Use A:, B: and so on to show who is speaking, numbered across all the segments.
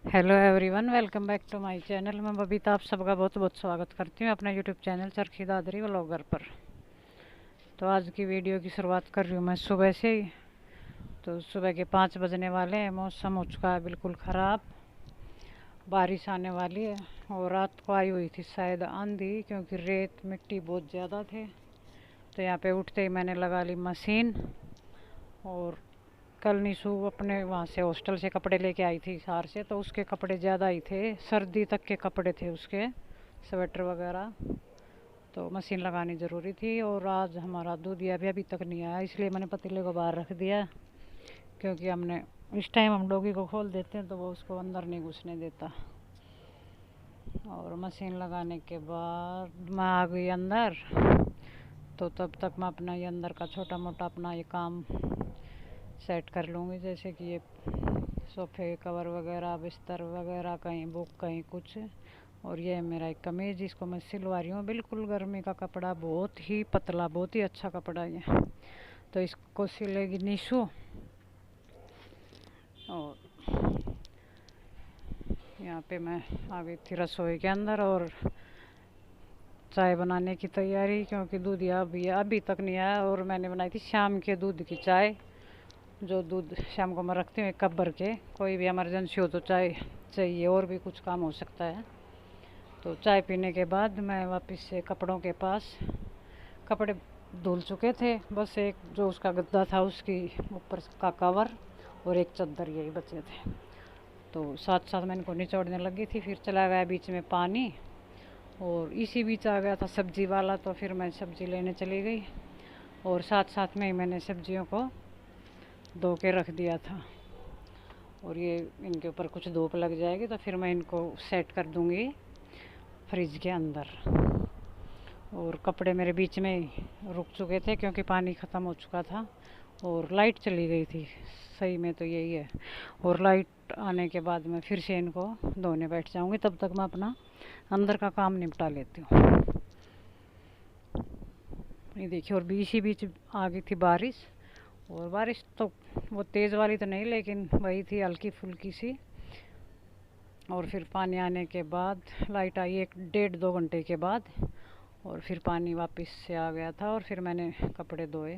A: Hello everyone, welcome back to my channel. मैं बबीता आप सबका बहुत बहुत स्वागत करती हूँ अपने YouTube channel Charkhi Dadri vlogger पर। तो आज की वीडियो की शुरुआत कर रही हूँ मैं सुबह से ही। तो सुबह के 5 बजने वाले हैं, मौसम हो चुका है बिल्कुल ख़राब, बारिश आने वाली है। और रात को आई हुई थी शायद आंधी, क्योंकि रेत मिट्टी बहुत ज़्यादा थे। तो यहाँ पे उठते ही मैंने लगा ली मशीन। और कल निशु अपने वहाँ से हॉस्टल से कपड़े लेके आई थी हिसार से, तो उसके कपड़े ज़्यादा ही थे, सर्दी तक के कपड़े थे उसके, स्वेटर वगैरह। तो मशीन लगानी ज़रूरी थी। और आज हमारा दूधिया भी अभी तक नहीं आया, इसलिए मैंने पतीले को बाहर रख दिया, क्योंकि हमने इस टाइम हम डॉगी को खोल देते हैं तो वो उसको अंदर नहीं घुसने देता। और मशीन लगाने के बाद मैं आ गई अंदर। तो तब तक मैं अपना ये अंदर का छोटा मोटा अपना ये काम सेट कर लूँगी, जैसे कि ये सोफे कवर वगैरह, बिस्तर वगैरह, कहीं बुक कहीं कुछ। और ये मेरा एक कमीज, इसको मैं सिलवा रही हूँ, बिल्कुल गर्मी का कपड़ा, बहुत ही पतला, बहुत ही अच्छा कपड़ा ये। तो इसको सिलेगी निशु। और यहाँ पे मैं आ गई थी रसोई के अंदर और चाय बनाने की तैयारी, क्योंकि दूध अभी तक नहीं आया। और मैंने बनाई थी शाम के दूध की चाय, जो दूध शाम को मैं रखती हूँ 1 कप भर के। कोई भी इमरजेंसी हो तो चाय चाहिए, और भी कुछ काम हो सकता है। तो चाय पीने के बाद मैं वापस से कपड़ों के पास, कपड़े धुल चुके थे, बस एक जो उसका गद्दा था उसकी ऊपर का कवर और एक चादर, यही बचे थे। तो साथ साथ मैं इनको निचोड़ने लगी थी। फिर चला गया बीच में पानी, और इसी बीच आ गया था सब्जी वाला, तो फिर मैं सब्जी लेने चली गई। और साथ साथ में ही मैंने सब्जियों को धो के रख दिया था। और ये इनके ऊपर कुछ धूप लग जाएगी तो फिर मैं इनको सेट कर दूँगी फ्रिज के अंदर। और कपड़े मेरे बीच में ही रुक चुके थे, क्योंकि पानी ख़त्म हो चुका था और लाइट चली गई थी। सही में तो यही है। और लाइट आने के बाद मैं फिर से इनको धोने बैठ जाऊँगी, तब तक मैं अपना अंदर का काम निपटा लेती हूँ। ये देखिए, और इसी बीच आ गई थी बारिश। और बारिश तो वो तेज़ वाली तो नहीं, लेकिन वही थी हल्की फुल्की सी। और फिर पानी आने के बाद लाइट आई 1 डेढ़ 2 घंटे के बाद, और फिर पानी वापस से आ गया था। और फिर मैंने कपड़े धोए,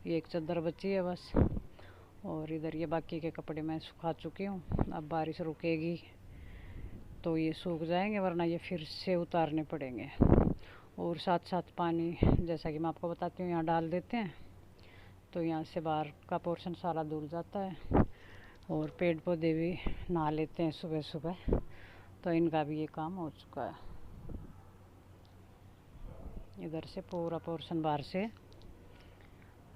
A: ये एक चादर बची है बस। और इधर ये बाकी के कपड़े मैं सुखा चुकी हूँ। अब बारिश रुकेगी तो ये सूख जाएंगे, वरना ये फिर से उतारने पड़ेंगे। और साथ साथ पानी, जैसा कि मैं आपको बताती हूँ, यहाँ डाल देते हैं तो यहाँ से बाहर का पोर्शन सारा धुल जाता है। और पेड़ पौधे भी नहा लेते हैं सुबह सुबह, तो इनका भी ये काम हो चुका है। इधर से पूरा पोर्शन बाहर से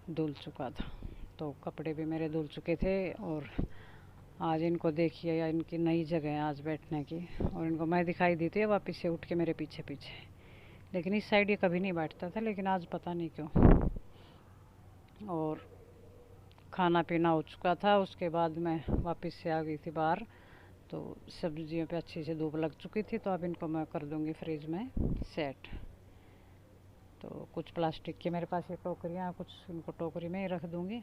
A: धुल चुका था। तो कपड़े भी मेरे धुल चुके थे। और आज इनको देखिए, या इनकी नई जगह है आज बैठने की, और इनको मैं दिखाई दी थी वापस से उठ के मेरे पीछे पीछे। लेकिन इस साइड ये कभी नहीं बैठता था, लेकिन आज पता नहीं क्यों। और खाना पीना हो चुका था, उसके बाद मैं वापस से आ गई थी बाहर। तो सब्जियों पे अच्छी से धूप लग चुकी थी, तो अब इनको मैं कर दूँगी फ्रिज में सेट। तो कुछ प्लास्टिक की मेरे पास ये टोकरियाँ, कुछ इनको टोकरी में ही रख दूँगी।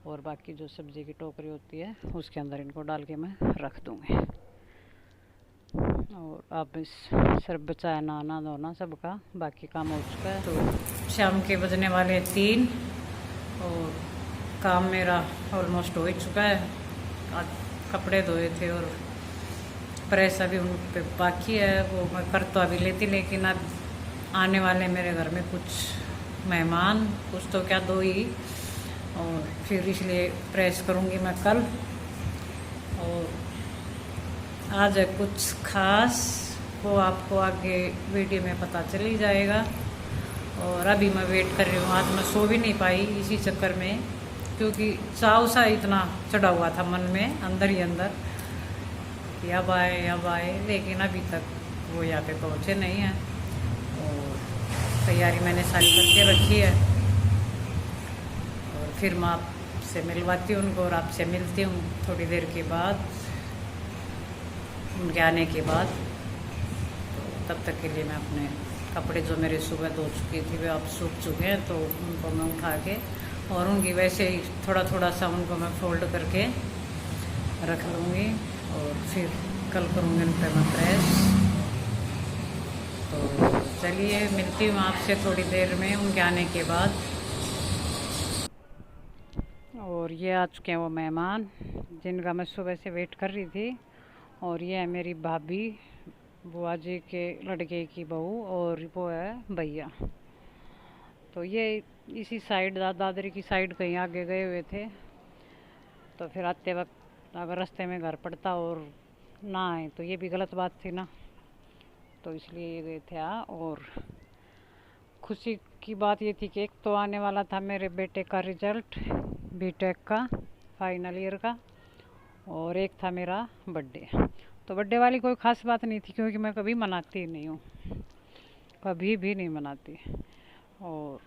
A: और बाकी जो सब्ज़ी की टोकरी होती है उसके अंदर इनको डाल के मैं रख दूँगी। और अब इस सिर्फ बचा है नहाना धोना, सबका बाकी काम हो चुका है। तो शाम के बजने वाले 3, और काम मेरा ऑलमोस्ट हो ही चुका है। आज कपड़े धोए थे और प्रेस अभी उन पे बाकी है, वो मैं कर तो अभी लेती, लेकिन अब आने वाले मेरे घर में कुछ मेहमान, कुछ तो क्या 2 ही, और फिर इसलिए प्रेस करूँगी मैं कल। और आज है कुछ खास, वो आपको आगे वीडियो में पता चल ही जाएगा। और अभी मैं वेट कर रही हूँ, आज मैं सो भी नहीं पाई इसी चक्कर में, क्योंकि चाव सा इतना चढ़ा हुआ था मन में, अंदर ही अंदर, अब आए, लेकिन अभी तक वो यहाँ पे पहुँचे नहीं हैं। और तैयारी मैंने सारी करके रखी है। और फिर मैं आपसे मिलवाती हूँ उनको, और आपसे मिलती हूँ थोड़ी देर के बाद, उनके आने के बाद। तो तब तक के लिए मैं अपने कपड़े जो मेरे सुबह धो चुकी थी वे अब सूख चुके हैं, तो उनको मैं उठा के, और उनकी वैसे ही थोड़ा थोड़ा सा उनको मैं फोल्ड करके रख लूँगी। और फिर कल करूँगी इन पर मैं प्रेस। तो चलिए मिलती हूँ आपसे थोड़ी देर में उनके आने के बाद। और ये आ चुके हैं वो मेहमान जिनका मैं सुबह से वेट कर रही थी। और ये है मेरी भाभी, बुआ जी के लड़के की बहू, और वो है भैया। तो ये इसी साइड दादरी की साइड कहीं आगे गए हुए थे। तो फिर आते वक्त अगर रास्ते में घर पड़ता और ना आए तो ये भी गलत बात थी ना, तो इसलिए ये गए थे। और खुशी की बात ये थी कि एक तो आने वाला था मेरे बेटे का रिजल्ट बीटेक का फाइनल ईयर का, और एक था मेरा बर्थडे। तो बर्थडे वाली कोई ख़ास बात नहीं थी क्योंकि मैं कभी मनाती ही नहीं हूँ, कभी भी नहीं मनाती। और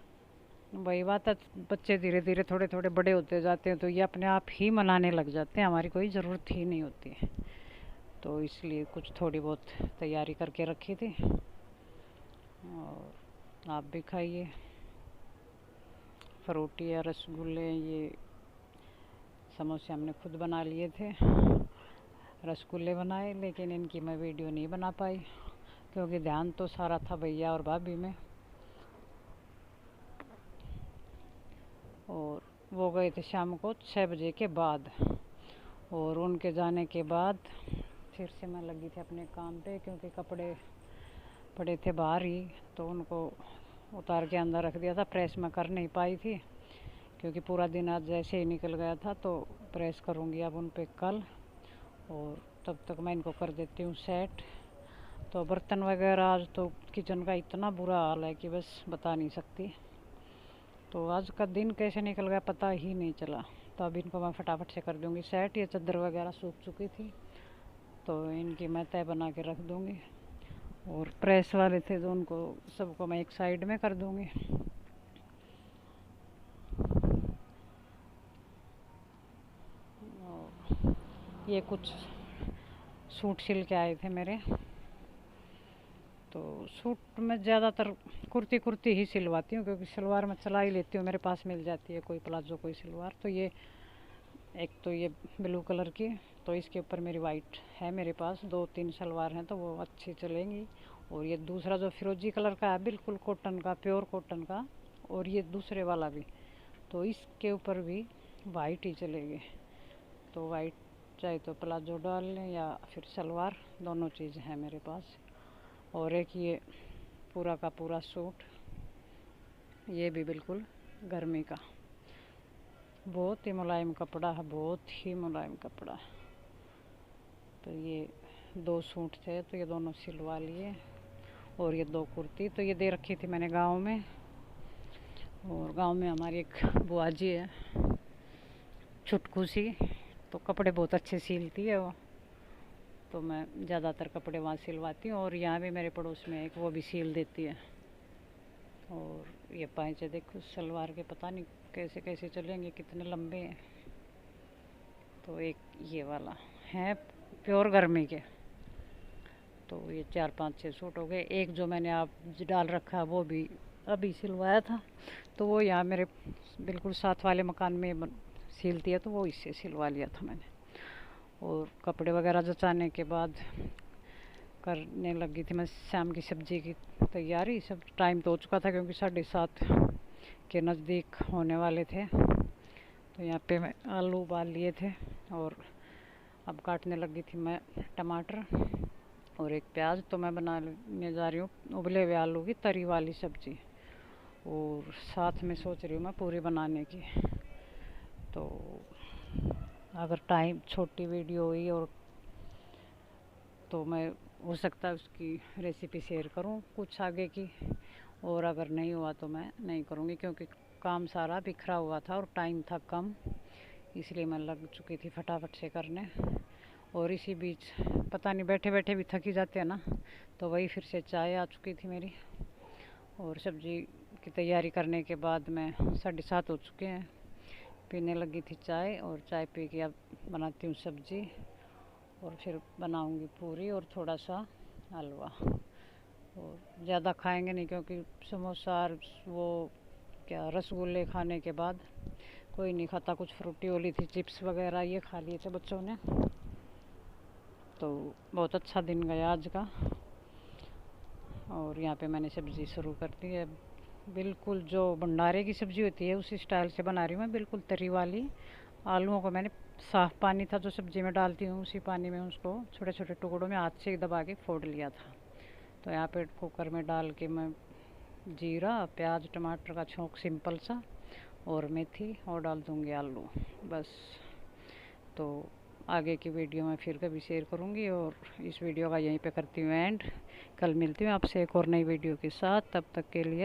A: वही बात है, बच्चे धीरे धीरे थोड़े थोड़े बड़े होते जाते हैं तो ये अपने आप ही मनाने लग जाते हैं, हमारी कोई ज़रूरत ही नहीं होती है। तो इसलिए कुछ थोड़ी बहुत तैयारी करके रखी थी। और आप भी खाइए। फ्रूटी या रसगुल्ले, ये समोसे हमने खुद बना लिए थे, रसगुल्ले बनाए, लेकिन इनकी मैं वीडियो नहीं बना पाई क्योंकि ध्यान तो सारा था भैया और भाभी में। और वो गए थे शाम को 6 बजे के बाद, और उनके जाने के बाद फिर से मैं लगी थी अपने काम पे क्योंकि कपड़े पड़े थे बाहर ही, तो उनको उतार के अंदर रख दिया था। प्रेस में कर नहीं पाई थी क्योंकि पूरा दिन आज जैसे ही निकल गया था, तो प्रेस करूँगी अब उन पे कल। और तब तक मैं इनको कर देती हूँ सेट। तो बर्तन वगैरह आज तो किचन का इतना बुरा हाल है कि बस बता नहीं सकती। तो आज का दिन कैसे निकल गया पता ही नहीं चला। तो अब इनको मैं फटाफट से कर दूँगी सेट। ये चादर वगैरह सूख चुकी थी तो इनकी मैं तय बना के रख दूँगी। और प्रेस वाले थे तो उनको सबको मैं एक साइड में कर दूँगी। ये कुछ सूट सिल के आए थे मेरे, तो सूट में ज़्यादातर कुर्ती ही सिलवाती हूँ क्योंकि सलवार मैं चला ही लेती हूँ, मेरे पास मिल जाती है कोई प्लाजो कोई सलवार। तो ये एक तो ये ब्लू कलर की, तो इसके ऊपर मेरी वाइट है, मेरे पास 2-3 सलवार हैं तो वो अच्छी चलेंगी। और ये दूसरा जो फिरोजी कलर का है बिल्कुल कॉटन का, प्योर कॉटन का, और ये दूसरे वाला भी, तो इसके ऊपर भी वाइट ही चलेगी। तो वाइट चाहे तो प्लाजो डाल लें या फिर सलवार, दोनों चीज़ हैं मेरे पास। और एक ये पूरा का पूरा सूट, ये भी बिल्कुल गर्मी का, बहुत ही मुलायम कपड़ा है, बहुत ही मुलायम कपड़ा। तो ये 2 सूट थे तो ये दोनों सिलवा लिए। और ये 2 कुर्ती तो ये दे रखी थी मैंने गांव में। और गांव में हमारी एक बुआ जी है छुटकू सी, तो कपड़े बहुत अच्छे सिलती है वो, तो मैं ज़्यादातर कपड़े वहाँ सिलवाती हूँ। और यहाँ भी मेरे पड़ोस में एक वो भी सिल देती है। और ये पाँचे देखो सलवार के, पता नहीं कैसे कैसे चलेंगे, कितने लंबे हैं। तो एक ये वाला है प्योर गर्मी के। तो ये 4-5-6 सूट हो गए। एक जो मैंने आप डाल रखा वो भी अभी सिलवाया था, तो वो यहाँ मेरे बिल्कुल साथ वाले मकान में सिलती है तो वो इससे सिलवा लिया था मैंने। और कपड़े वगैरह जचाने के बाद करने लगी थी मैं शाम की सब्ज़ी की तैयारी। सब टाइम तो हो चुका था क्योंकि 7:30 के नज़दीक होने वाले थे। तो यहाँ पे मैं आलू उबाल लिए थे और अब काटने लगी थी मैं टमाटर और एक प्याज। तो मैं बनाने जा रही हूँ उबले हुए आलू की तरी वाली सब्ज़ी, और साथ में सोच रही हूँ मैं पूरी बनाने की। तो अगर टाइम छोटी वीडियो हुई और तो मैं हो सकता है उसकी रेसिपी शेयर करूं कुछ आगे की, और अगर नहीं हुआ तो मैं नहीं करूंगी क्योंकि काम सारा बिखरा हुआ था और टाइम था कम, इसलिए मैं लग चुकी थी फटाफट से करने। और इसी बीच पता नहीं बैठे बैठे भी थकी जाते हैं ना, तो वही फिर से चाय आ चुकी थी मेरी। और सब्ज़ी की तैयारी करने के बाद में 7:30 हो चुके हैं, पीने लगी थी चाय। और चाय पी के अब बनाती हूँ सब्ज़ी और फिर बनाऊंगी पूरी और थोड़ा सा हलवा। और ज़्यादा खाएंगे नहीं क्योंकि समोसा और वो क्या रसगुल्ले खाने के बाद कोई नहीं खाता। कुछ फ्रूटी ओली थी, चिप्स वगैरह ये खा लिए थे बच्चों ने। तो बहुत अच्छा दिन गया आज का। और यहाँ पे मैंने सब्ज़ी शुरू कर दी है। बिल्कुल जो भंडारे की सब्ज़ी होती है उसी स्टाइल से बना रही हूँ मैं, बिल्कुल तरी वाली। आलूओं को मैंने साफ़ पानी था जो सब्ज़ी में डालती हूँ, उसी पानी में उसको छोटे छोटे टुकड़ों में हाथ से दबा के फोड़ लिया था। तो यहाँ पे कुकर में डाल के मैं जीरा, प्याज, टमाटर का छौंक सिंपल सा, और मेथी, और डाल दूँगी आलू, बस। तो आगे की वीडियो मैं फिर कभी शेयर करूँगी, और इस वीडियो का यहीं पे करती हूँ एंड। कल मिलती हूँ आपसे एक और नई वीडियो के साथ, तब तक के लिए